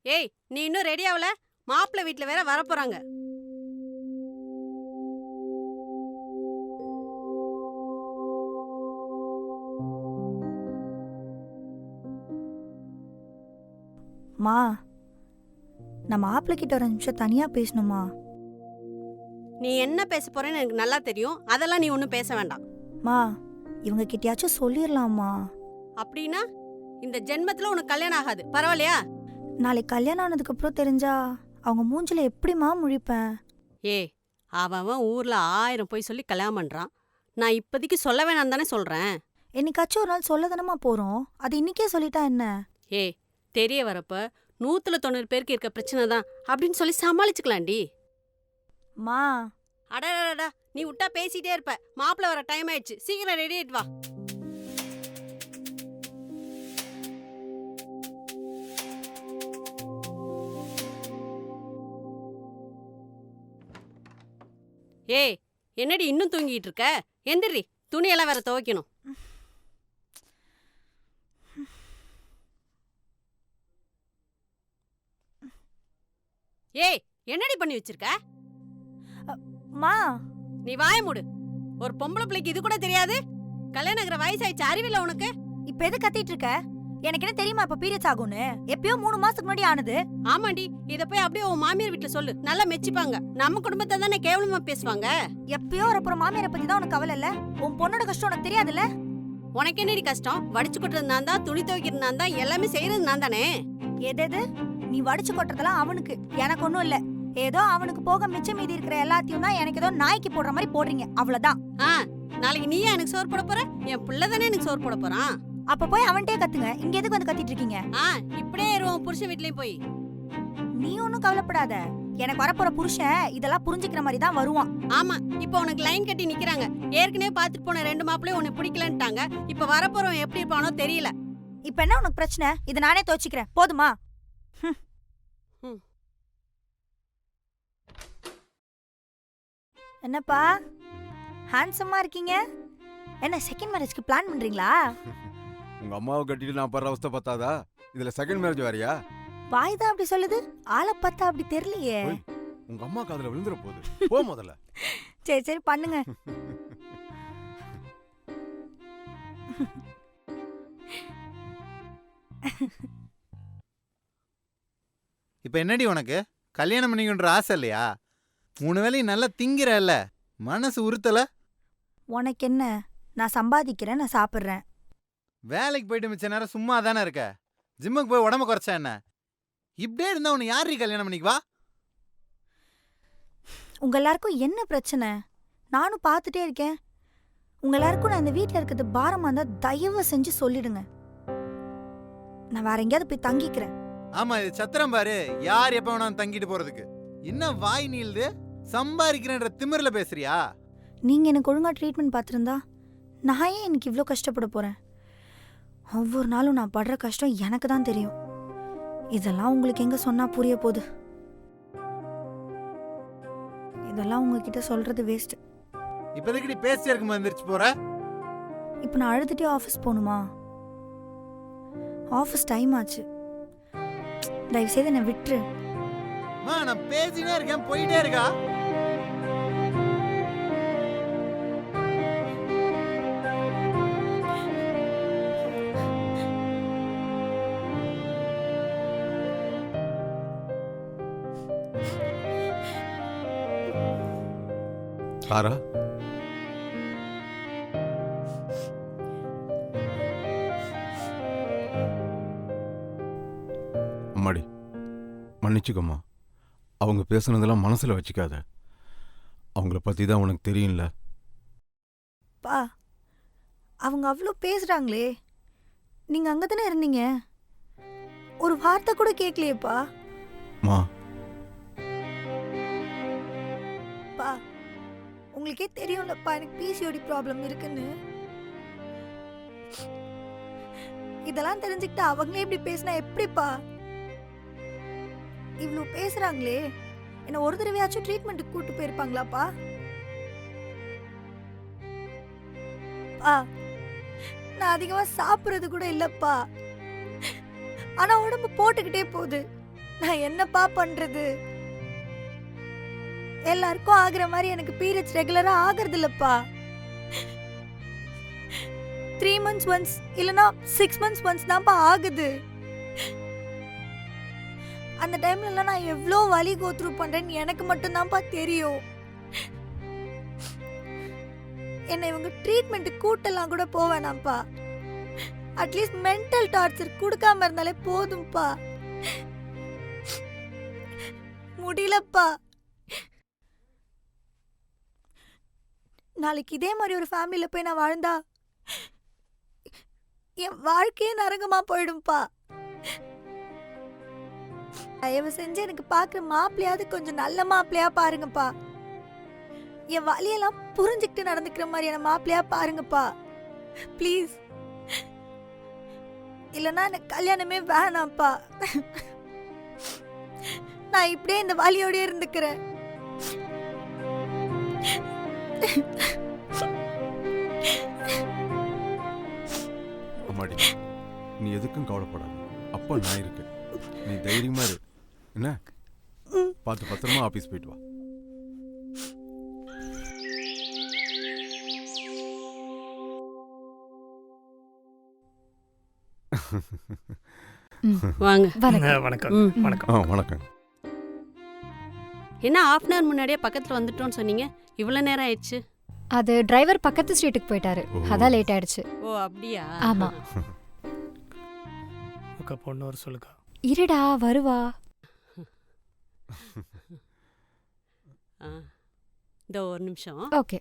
ஏய், நீ இன்னும் ரெடி ஆகல? மாப்பிள்ளை வீட்ல வேற வரப்போறாங்க. மா, நம்ம மாப்பிள்ளை கிட்ட ஒரு நிமிஷம் தனியா பேசணுமா? நீ என்ன பேச போறேன்னு எனக்கு நல்லா தெரியும். அதெல்லாம் நீ ஒன்றும் பேச வேண்டாம். மா, இவங்க கிட்டயாச்சும் சொல்லிடலாமா? அப்படின்னா இந்த ஜென்மத்துல உனக்கு கல்யாணம் ஆகாது, பரவாயில்லையா? நாளைக்கு கல்யாணம் ஆனதுக்கு அப்புறம் தெரிஞ்சா அவங்க மூஞ்சில எப்படிமா முழிப்பேன்? ஏய், அவன் ஊர்ல 1000 போய் சொல்லி கல்யாணம் பண்றான். நான் இப்போதைக்கு சொல்ல வேணாம் தானே சொல்றேன். என்னைக்காச்சும் ஒரு நாள் சொல்ல தானமா போறோம். அது இன்னைக்கே சொல்லிட்டா என்ன? ஏய், தெரிய வரப்ப 190 பேருக்கு இருக்க பிரச்சனை தான் அப்படின்னு சொல்லி சமாளிச்சுக்கலாம்டி. மா, அடடா, நீ விட்டா பேசிட்டே இருப்ப. மாப்பிள்ளை வர டைம் ஆயிடுச்சு, சீக்கிரம் ரெடி ஆயிட்டு வா. ஏய், என்னடி இன்னும் தூங்கிட்டு இருக்க? எந்திரி, துணியெல்லாம் வேற துவைக்கணும். ஏய், என்னடி பண்ணி வச்சிருக்க? மா, நீ வாய மூடு. ஒரு பொம்பளை பிள்ளைக்கு இது கூட தெரியாது? கல்யாணம் ஆகிற வயசாயிடுச்சு, அறிவில்ல உனக்கு? இப்ப எது கத்திட்டு இருக்க? எனக்கு என்ன தெரியுமா இப்ப பீரியட்ஸ் ஆகும்னு? எப்பயோ 3 மாசத்துக்கு முன்னாடி ஆனது. ஆமாண்டி, இத போய் அப்படியே உன் மாமியார் வீட்டுல சொல்லு, நல்லா மெச்சிப்பாங்க. நம்ம குடும்பத்தை தானே கேவலமா பேசுவாங்க. எப்பயோ வரப்புறம் மாமியாரை பத்தி தான் உனக்கு கவலை இல்ல? உன் பொண்ணோட கஷ்டம் உனக்கு தெரியாதுல்ல? உனக்கு என்னடி கஷ்டம்? வடிச்சு கொட்டுறது நான் தான், துணி துவைக்கிறது நான் தான், எல்லாமே செய்யறது நான் தானே. எது நீ வடிச்சு கொட்டுறதெல்லாம் அவனுக்கு, எனக்கு ஒண்ணும் இல்ல. ஏதோ அவனுக்கு போக மிச்சம் மீதி இருக்கிற எல்லாத்தையும் தான் எனக்கு ஏதோ நாய்க்கு போடுற மாதிரி போடுறீங்க, அவ்வளவுதான். நாளைக்கு நீயே எனக்கு சோறு போட போற? என் பிள்ளை தானே எனக்கு சோறு போட போறான். அப்ப போய் அவன்கிட்டயே கத்துங்க. இங்க எதுக்கு வந்து கத்திட்டு இருக்கீங்க? இப்படியே இருவோம் புருஷன் வீட்லயும் போய். நீ ஒன்னும் கவலைப்படாத. எனக்கு வரப்போற புருஷன் இதெல்லாம் புரிஞ்சுக்கிற மாதிரி தான் வருவான். ஆமா, இப்ப உனக்கு லைன் கட்டி நிக்கிறாங்க. ஏற்கனவே பாத்துட்டு போன 2 மாப்பிளையும் உன்னை பிடிக்கலன்ட்டாங்க. இப்ப வரப்போறவன் எப்படி இருப்பானோ தெரியல. இப்ப என்ன உனக்கு பிரச்சனை? இத நானே துவைச்சுக்கிறேன், போதுமா? என்னப்பா ஹேண்ட்ஸமா இருக்கீங்க? என்ன செகண்ட் மேரேஜ்க்கு பிளான் பண்றீங்களா? உங்க அம்மாவை கட்டிட்டு நான் படுற அவஸ்தை பத்தாதா? இதுல செகண்ட் மேரேஜ் வேறயா? வாய் தான் அப்படி சொல்லுது, ஆளை பார்த்தா அப்படி தெரியலையே. உங்க அம்மா காதுல விழுந்துற போகுது, போ முதல்ல. சரி சரி பண்ணுங்க. இப்ப என்னடி உனக்கு கல்யாணம் பண்ணிக்கின்ற ஆசை இல்லையா? 3 வேளையும் நல்லா திங்கிறல்ல, மனசு உறுத்தல? உனக்கு என்ன? நான் சம்பாதிக்கிறேன், நான் சாப்பிடுறேன். வேலைக்கு போயிட்டு மிச்ச நேரம் சும்மா தானே இருக்க. ஜிம்முக்கு போய் உடம்ப குறைச்சா என்ன? இப்படியே இருந்தா உன்னை யாரு கல்யாணம் பண்ணிக்குவா? உங்க எல்லாருக்கும் என்ன பிரச்சனை? நானும் பார்த்துட்டே இருக்கேன். உங்க எல்லாருக்கும் நான் இந்த வீட்டில் இருக்கிறது பாரமா இருந்தா தயவு செஞ்சு சொல்லிடுங்க. நான் வேற எங்கேயாவது போய் தங்கிக்கிறேன். ஆமா, இது சத்திரம் பாரு, யார் எப்ப வேணாலும் தங்கிட்டு போறதுக்கு. என்ன வாய் நீள்து? சம்பாதிக்கிறேன்ற திமிர்ல பேசுறியா? நீங்க எனக்கு ஒழுங்கா ட்ரீட்மெண்ட் பார்த்துருந்தா நான் ஏன் எனக்கு இவ்வளோ கஷ்டப்பட போறேன்? ஒவ்வொரு நாளும் நான் படுற கஷ்டம் எனக்கு தான் தெரியும். இதெல்லாம் உங்களுக்கு எங்க சொன்னா புரிய போகுது? இதெல்லாம் உங்ககிட்ட சொல்றது வேஸ்ட். இப்போதைக்கு பேசி இருக்கும்போது எந்திரிச்சு போற? இப்போ நான் அழுதுட்டே ஆஃபீஸ் போகணுமா? ஆஃபீஸ் டைம் ஆச்சு. தயவு செய்து என்னை விட்டுரு. நான் பேசினே இருக்கேன், போயிட்டே இருக்கா? தாரா, அம்மாடி மன்னிச்சுக்கம்மா. அவங்க பேசுனதெல்லாம் மனசுல வச்சுக்காத. அவங்கள பத்தி தான் உனக்கு தெரியும்ல. பா, அவங்க அவ்வளோ பேசுறாங்களே, நீங்க அங்கதானே இருந்தீங்க? ஒரு வார்த்தை கூட கேட்கலையேப்பா. மா, பா, உங்களுக்கே தெரியும்லப்பா எனக்கு பிசிஓடி ப்ராப்ளம் இருக்குன்னு. இதெல்லாம் தெரிஞ்சுக்கிட்டு அவங்களே இப்படி பேசினா எப்படிப்பா? இவ்வளோ பேசுறாங்களே, என்ன ஒரு தடவையாச்சும் ட்ரீட்மெண்ட்டுக்கு கூட்டு போயிருப்பாங்களாப்பா? பா, நான் அதிகமா சாப்பிடுறது கூட இல்லப்பா. ஆனா உடம்பு போட்டுக்கிட்டே போகுது. நான் என்னப்பா பண்றது? எல்லாருக்கும் ஆகுற மாதிரி எனக்கு பீரியட்ஸ் ரெகுலரா ஆகுறது இல்லப்பா. 3 months ஒன்ஸ் இல்லனா 6 months ஒன்ஸ் தான்ப்பா ஆகுது. அந்த டைம்ல நான் எவ்வளோ வலி கோத்ரூ பண்றேன்னு எனக்கு மட்டும் தான்ப்பா தெரியும். என்னை இவங்க ட்ரீட்மெண்ட் கூட்டெல்லாம் கூட போவேனாம்ப்பா. அட்லீஸ்ட் மென்டல் டார்ச்சர் கொடுக்காம இருந்தாலே போதும்பா. முடியலப்பா. நாளைக்கு இதே மாதிரி ஒரு ஃபேமிலியில போய் நான் வாழ்ந்தா என் வாழ்க்கையே நரகமா போயிடும்பா. தயவு செஞ்சு எனக்கு பார்க்குற மாப்பிள்ளையாவது கொஞ்சம் நல்ல மாப்பிள்ளையா பாருங்கப்பா. என் வழியெல்லாம் புரிஞ்சுக்கிட்டு நடந்துக்கிற மாதிரியான மாப்பிள்ளையா பாருங்கப்பா ப்ளீஸ். இல்லைன்னா எனக்கு கல்யாணமே வேணாம்ப்பா. நான் இப்படியே இந்த வழியோடய இருந்துக்கிறேன். அம்மாடி, நீ எதுக்கும் கவலைப்படாத. அப்பா நான் இருக்கேன். நீ தைரியமா இரு. என்ன பார்த்து பத்திரமா ஆபீஸ் போயிட்டு வா. வாங்க. வணக்கம். ம். வணக்கம். வணக்கம். என்ன ஹாஃப் அன் ஹவர் முன்னாடியே பக்கத்துல வந்துட்டோம்னு சொன்னீங்க, இவ்வளவு நேரம் ஆயிடுச்சு? அது டிரைவர் பக்கத்து ஸ்ட்ரீட்டுக்கு போயிட்டாரு, அதான் லேட் ஆயிடுச்சு. ஓ அப்படியா? ஆமா. அக்கா பொண்ணு வர சொல்லுக்கா. இருடா வருவா. இந்த ஒரு நிமிஷம். ஓகே.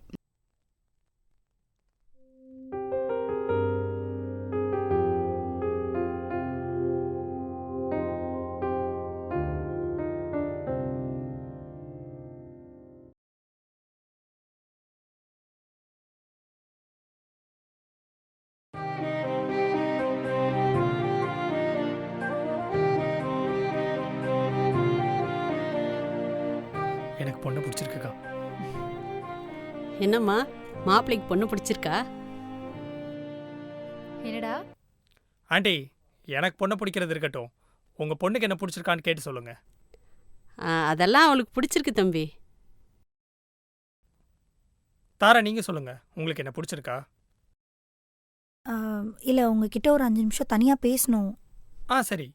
எனக்கு பொண்ணு பிடிச்சிருக்குக்கா. என்னம்மா, மாப்பிள்ளைக்கு பொண்ணு பிடிச்சிருக்கா? என்னடா? ஆண்டி, எனக்கு பொண்ணை பிடிக்கிறது இருக்கட்டும், உங்க பொண்ணுக்கு என்ன பிடிச்சிருக்கான்னு கேட்டு சொல்லுங்க. அதெல்லாம் அவளுக்கு பிடிச்சிருக்கு தம்பி. தாரா, நீங்க சொல்லுங்க, உங்களுக்கு என்ன பிடிச்சிருக்கா? இல்ல, உங்ககிட்ட ஒரு 5 நிமிஷம் தனியா பேசணும். சரி.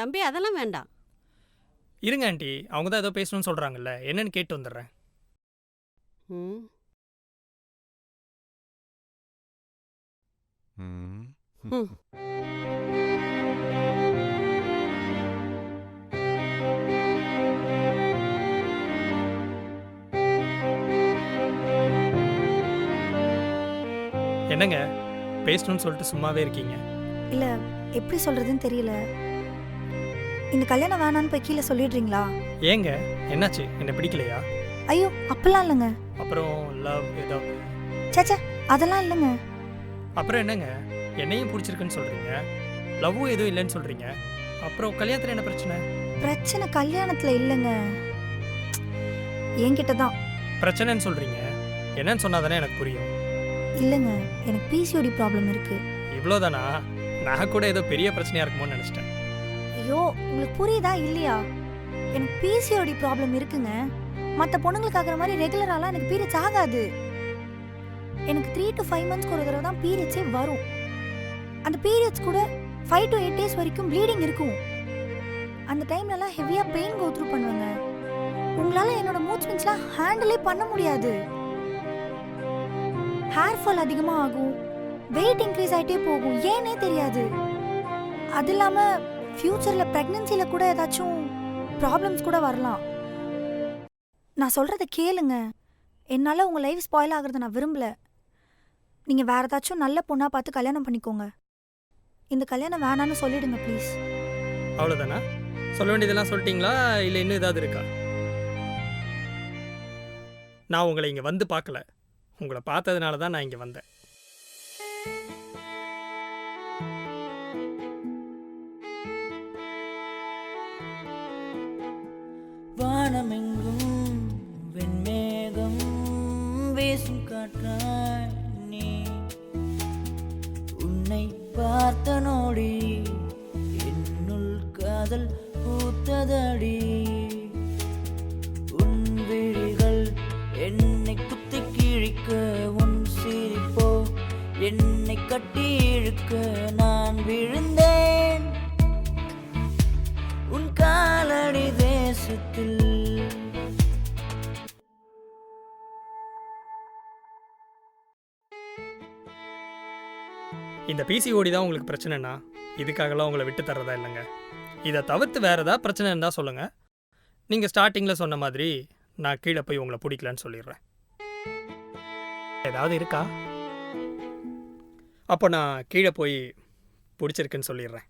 தம்பி அதெல்லாம் வேண்டாம். இருங்க ஆண்டி, அவங்க தான் ஏதோ பேசணும்னு சொல்றாங்கல்ல, என்னன்னு கேட்டு வந்துடுறேன். ம். ம். என்னங்க பேசணும்னு சொல்லிட்டு சும்மாவே இருக்கீங்க? இல்ல, எப்படி சொல்றதுன்னு தெரியல. இந்த கல்யாணம் வேணான்னு போய் கீழே சொல்லிடுறீங்களா? ஏங்க என்னாச்சு, என்ன பிடிக்கலையா? ஐயோ அப்பெல்லாம் இல்லைங்க. அப்புறம் லவ் ஏதாவது? சேச்சே, அதெல்லாம் இல்லைங்க. அப்புறம் என்னங்க, என்னையும் பிடிச்சிருக்குன்னு சொல்றீங்க, லவ்வும் எதுவும் இல்லைன்னு சொல்றீங்க, அப்புறம் கல்யாணத்துல என்ன பிரச்சனை? பிரச்சனை கல்யாணத்துல இல்லைங்க, என்கிட்ட தான். பிரச்சனைன்னு சொல்றீங்க, என்னன்னு சொன்னாதானே எனக்கு புரியும். இல்லைங்க, எனக்கு பிசிஓடி ப்ராப்ளம் இருக்கு. இவ்வளோதானா? நான் கூட ஏதோ பெரிய பிரச்சனையா இருக்குமோன்னு நினைச்சிட்டேன். ஐயோ, உங்களுக்கு புரியுதா இல்லையா? எனக்கு பிசிஓடி ப்ராப்ளம் இருக்குங்க. மற்ற பொண்ணுங்களுக்கு ஆகிற மாதிரி ரெகுலராலாம் எனக்கு பீரியட்ஸ் ஆகாது. எனக்கு 3 to 5 months ஒரு தடவை தான் பீரியட்ஸே வரும். அந்த பீரியட்ஸ் கூட 5 to 8 days வரைக்கும் ப்ளீடிங் இருக்கும். அந்த டைம்லலாம் ஹெவியாக பெயின் கோ த்ரூ பண்ணுவேங்க. உங்களால் என்னோட மூட் ஸ்விங்ஸ்லாம் ஹேண்டிலே பண்ண முடியாது. ஹேர் ஃபால் அதிகமாக ஆகும், வெயிட் இன்க்ரீஸ் ஆகிட்டே போகும், ஏன்னே தெரியாது. அது இல்லாமல் ஃப்யூச்சரில் ப்ரெக்னன்சியில் கூட ஏதாச்சும் ப்ராப்ளம்ஸ் கூட வரலாம். நான் சொல்கிறத கேளுங்க. என்னால் உங்கள் லைஃப் ஸ்பாயில் ஆகிறத நான் விரும்பலை. நீங்கள் வேறு ஏதாச்சும் நல்ல பொண்ணாக பார்த்து கல்யாணம் பண்ணிக்கோங்க. இந்த கல்யாணம் வேணான்னு சொல்லிடுங்க ப்ளீஸ். அவ்வளோதானா? சொல்ல வேண்டியதெல்லாம் சொல்லிட்டீங்களா, இல்லை இன்னும் ஏதாவது இருக்கா? நான் உங்களை இங்கே வந்து பார்க்கல, உங்களை பார்த்ததுனால தான் நான் இங்கே வந்தேன். வானமெங்கும் வெண்மேகம் வீசும் காற்றாய் நீ உன்னை பார்த்த நோடி என்னுள் காதல் பூத்தது. வந்ததடி உன் விழிகள் என்னை குத்தி கிழிக்க உன் சிரிப்போ என்னை கட்டி இழுக்க நான் விழுந்தேன் உன் காலடி தேசத்தில். இந்த பிசிஓடி தான் உங்களுக்கு பிரச்சனைனா இதுக்காகலாம் உங்களை விட்டு தர்றதா இல்லைங்க. இதை தவிர்த்து வேறு ஏதாவது பிரச்சனை இருந்தால் சொல்லுங்கள். நீங்கள் ஸ்டார்டிங்கில் சொன்ன மாதிரி நான் கீழே போய் உங்களை பிடிக்கலன்னு சொல்லிடுறேன். ஏதாவது இருக்கா? அப்போ நான் கீழே போய் பிடிச்சிருக்குன்னு சொல்லிடுறேன்.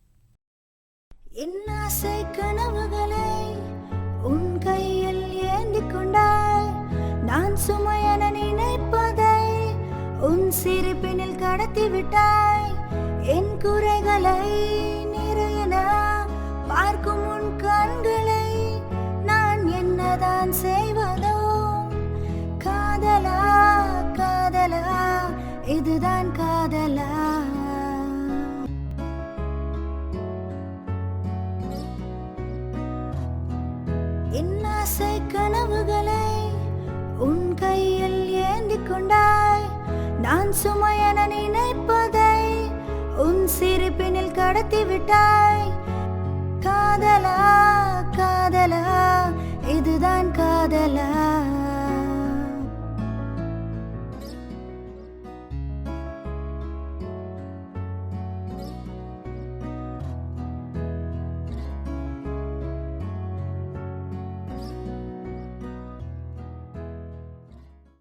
என் ஆசை கனவுகளை உன் கையில் ஏந்தி கொண்டாய், நான் சுமையென நினைப்பதை உன் சிரிப்பினில் கடத்தி விட்டாய். என் குறைகளை நிறையன பார்க்கும் உன் கண்களை நான் என்னதான் செய்வதோ? காதலா காதலா இதுதான் காதலா? என் ஆசை கனவுகளை உன் கையில் ஏந்தி கொண்டாய், நான் சுமையென நினைப்பதை உன் சிரிப்பினில் கடத்தி விட்டாய். காதலா காதலா இதுதான் காதலா?